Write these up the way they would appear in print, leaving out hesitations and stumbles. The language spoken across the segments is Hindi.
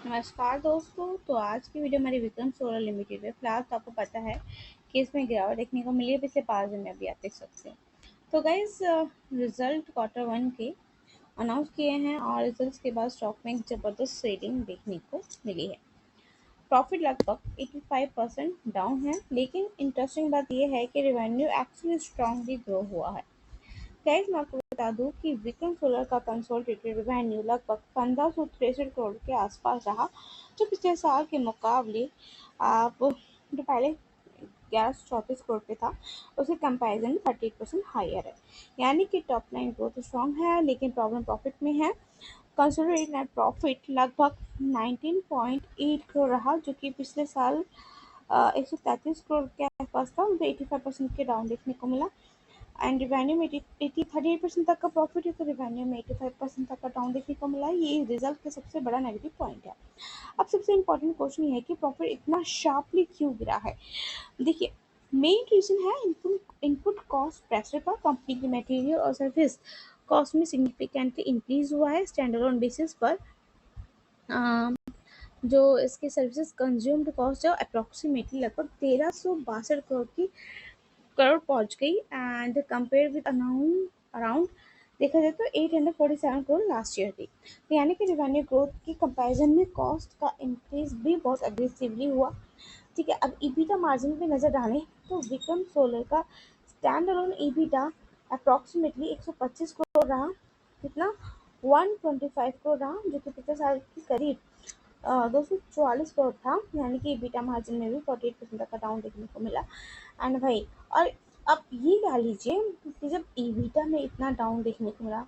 नमस्कार दोस्तों। तो आज की वीडियो हमारी विक्रम सोलर लिमिटेड है। फिलहाल तो आपको पता है कि इसमें गिरावट देखने को मिली है पिछले 5 दिन में, अभी आप देख सकते हैं। तो गाइस, रिजल्ट क्वार्टर 1 के अनाउंस किए हैं और रिजल्ट्स के बाद स्टॉक में एक ज़बरदस्त सेलिंग देखने को मिली है। प्रॉफिट लगभग 85% डाउन है, लेकिन इंटरेस्टिंग बात यह है कि रेवेन्यू एक्चुअली स्ट्रांगली ग्रो हुआ है। गाइस, मैं आपको बता दूं कि विक्रम सोलर का कंसोलिडेटेड रेवेन्यू लगभग 1563 करोड़ के आसपास रहा, जो पिछले साल के मुकाबले आप जो पहले 1134 करोड़ पे था, उसके कंपैरिजन में 38% हायर है। यानी कि टॉप लाइन ग्रोथ स्ट्रॉन्ग है, लेकिन प्रॉब्लम प्रॉफिट में है। कंसोलिडेटेड नेट प्रॉफिट लगभग 19.8 करोड़ रहा, जो कि पिछले साल 133 करोड़ के आसपास था, उनको 85% के डाउन देखने को मिला। एंड रिवेन्यू में 38% तक का प्रॉफिट है, तो रिवेन्यू में 85% तक का डाउन देखने को मिला है। ये रिजल्ट का सबसे बड़ा नेगेटिव पॉइंट है। अब सबसे इम्पोर्टेंट क्वेश्चन ये है कि प्रॉफिट इतना शार्पली क्यों गिरा है। देखिए, मेन रीजन है इनपुट कॉस्ट प्रेशर पर। कंपनी की मटेरियल और सर्विस कॉस्ट में सिग्निफिकेंटली इंक्रीज हुआ है। स्टैंड अलोन बेसिस पर जो इसके सर्विसेज कंज्यूम्ड कॉस्ट है अप्रोक्सीमेटली लगभग 1362 करोड़ पहुंच गई, एंड कंपेयर विद अराउंड देखा जाए तो 847 करोड़ लास्ट ईयर थी। तो यानी कि रेवेन्यू ग्रोथ के कंपैरिजन में कॉस्ट का इंक्रीज भी बहुत अग्रेसिवली हुआ। ठीक है, अब ईबीटा मार्जिन पे नजर डालें तो विक्रम सोलर का स्टैंड अलोन ईबीटा अप्रोक्सीमेटली 125 करोड़ रहा। कितना? 125 करोड़ रहा, जो कि पिछले साल के करीब 244 करोड़ था। यानी कि ईबीटा मार्जिन में भी 48% तक का डाउन देखने को मिला। एंड भाई, और अब ये कह लीजिए कि जब ईबीटा में इतना डाउन देखने को मिला,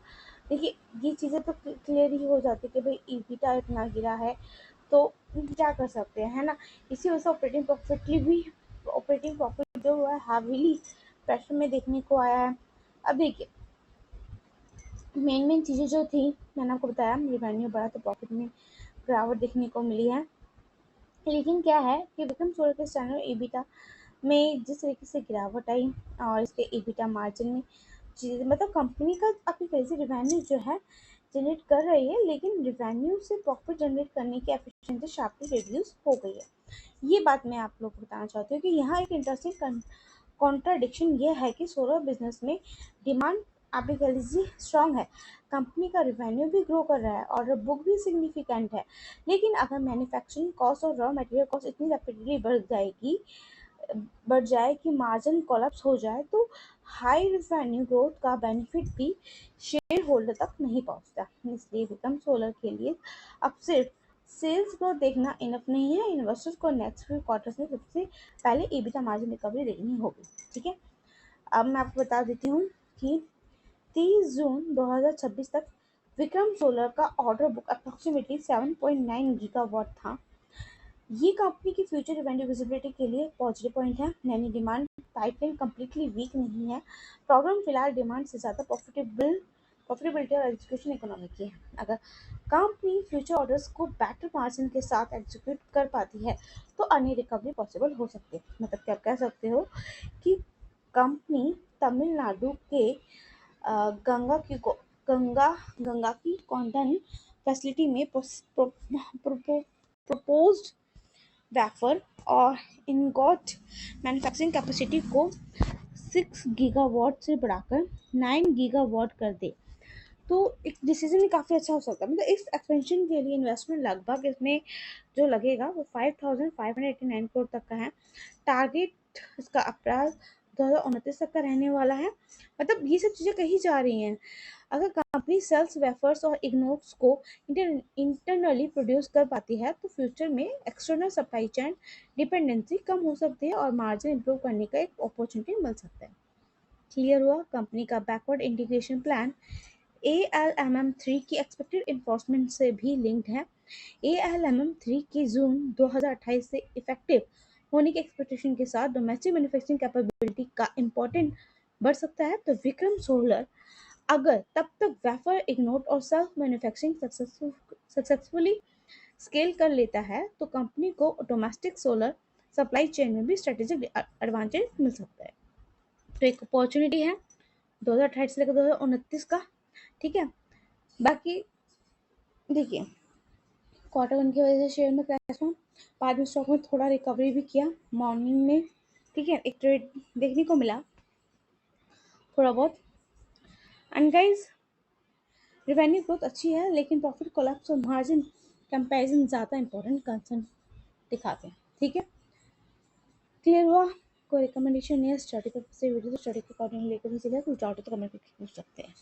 देखिए ये चीज़ें तो क्लियर ही हो जाती कि भाई ईबीटा इतना गिरा है, तो क्या कर सकते हैं, है ना। इसी वजह से ऑपरेटिंग प्रॉफिट जो हुआ है हैवीली प्रेशर में देखने को आया है। अब देखिए, मेन चीज़ें जो थी, मैंने आपको बताया, रेवेन्यू बढ़ा तो प्रॉफिट में गिरावट देखने को मिली है। लेकिन क्या है कि विक्रम सोलर के स्टैंडर्ड ईबीटा में जिस तरीके से गिरावट आई और इसके ईबीटा मार्जिन में चीज़ें, मतलब कंपनी का अपनी तरह से रिवेन्यू जो है जनरेट कर रही है, लेकिन रिवेन्यू से प्रॉफिट जनरेट करने की एफिशिएंसी शार्पली रिड्यूस हो गई है। ये बात मैं आप लोग को बताना चाहती हूँ कि यहाँ एक इंटरेस्टिंग कॉन्ट्राडिक्शन ये है कि सोलर बिजनेस में डिमांड आप कह लीजिए स्ट्रांग है, कंपनी का रिवेन्यू भी ग्रो कर रहा है, ऑर्डर बुक भी सिग्निफिकेंट है। लेकिन अगर मैन्युफैक्चरिंग कॉस्ट और रॉ मटेरियल कॉस्ट इतनी रैपिडली बढ़ जाए कि मार्जिन कोलैप्स हो जाए, तो हाई रिवेन्यू ग्रोथ का बेनिफिट भी शेयर होल्डर तक नहीं पहुंचता। इसलिए विक्रम सोलर के लिए अब सिर्फ सेल्स ग्रोथ देखना इनफ नहीं है। इन्वेस्टर्स को नेक्स्ट फ्यू क्वार्टर्स में सबसे पहले ईबीटा मार्जिन रिकवरी देखनी होगी। ठीक है, अब मैं आपको बता देती हूँ कि 30 जून 2026 तक विक्रम सोलर का ऑर्डर बुक अप्रोक्सीमेटली 7.9 गीगावाट था। ये कंपनी की फ्यूचर रेवेन्यू विजिबिलिटी के लिए पॉजिटिव पॉइंट है, यानी डिमांड पाइपलाइन कंप्लीटली वीक नहीं है। प्रॉब्लम फिलहाल डिमांड से ज़्यादा प्रॉफिटेबिलिटी और एग्जीक्यूशन इकोनॉमी की है। अगर कंपनी फ्यूचर ऑर्डर्स को बेटर मार्जिन के साथ एग्जीक्यूट कर पाती है, तो अन्य रिकवरी पॉसिबल हो सकती है। मतलब क्या कह सकते हो कि कंपनी तमिलनाडु के गंगा की गंगा गंगा की कॉन्टन फैसिलिटी में प्रपोज्ड वेफर और इनगॉट मैन्युफैक्चरिंग कैपेसिटी को 6 गीगावाट से बढ़ाकर 9 गीगावाट कर दे, तो एक डिसीजन काफ़ी अच्छा हो सकता है। मतलब इस एक्सपेंशन के लिए इन्वेस्टमेंट लगभग इसमें जो लगेगा वो 5589 करोड़ तक का है। टारगेट इसका अप्रैल 2029 तक का रहने वाला है। मतलब ये सब चीज़ें कही जा रही हैं। अगर कंपनी सेल्स वेफर्स और इग्नोक्स को इंटरनली प्रोड्यूस कर पाती है, तो फ्यूचर में एक्सटर्नल सप्लाई चेन डिपेंडेंसी कम हो सकती है और मार्जिन इंप्रूव करने का एक अपॉर्चुनिटी मिल सकता है। क्लियर हुआ? कंपनी का बैकवर्ड इंटीग्रेशन प्लान ALMM3 की एक्सपेक्टेड इन्फोर्समेंट से भी लिंक्ड है। ALMM3 की जून 2028 से इफेक्टिव होने की एक्सपेक्टेशन के साथ डोमेस्टिक मैन्युफैक्चरिंग कैपेबिलिटी का इम्पोर्टेंट बढ़ सकता है। तो विक्रम सोलर अगर तब तक वेफर इग्नोट और सेल्फ मैन्युफैक्चरिंग सक्सेसफुली स्केल कर लेता है, तो कंपनी को डोमेस्टिक सोलर सप्लाई चेन में भी स्ट्रेटेजिक एडवांटेज मिल सकता है। तो एक अपॉर्चुनिटी है 2028 से लेकर 2029 का। ठीक है, बाकी देखिए, क्वार्टर वन की वजह से शेयर में क्रैश हुआ, बाद में स्टॉक में थोड़ा रिकवरी भी किया मॉर्निंग में। ठीक है, एक ट्रेड देखने को मिला थोड़ा बहुत। एंड गाइज, रेवेन्यू ग्रोथ अच्छी है लेकिन प्रॉफिट कोलैप्स और मार्जिन कंपैरिजन ज़्यादा इंपॉर्टेंट कंसर्न दिखाते हैं। ठीक है, क्लियर हुआ? कोई रिकमेंडेशन नहीं है स्टडी पर से वीडियो, तो स्टडी के अकॉर्डिंग लेकर ही चलिए। कुछ डाउट है तो कमेंट करके पूछ सकते हैं।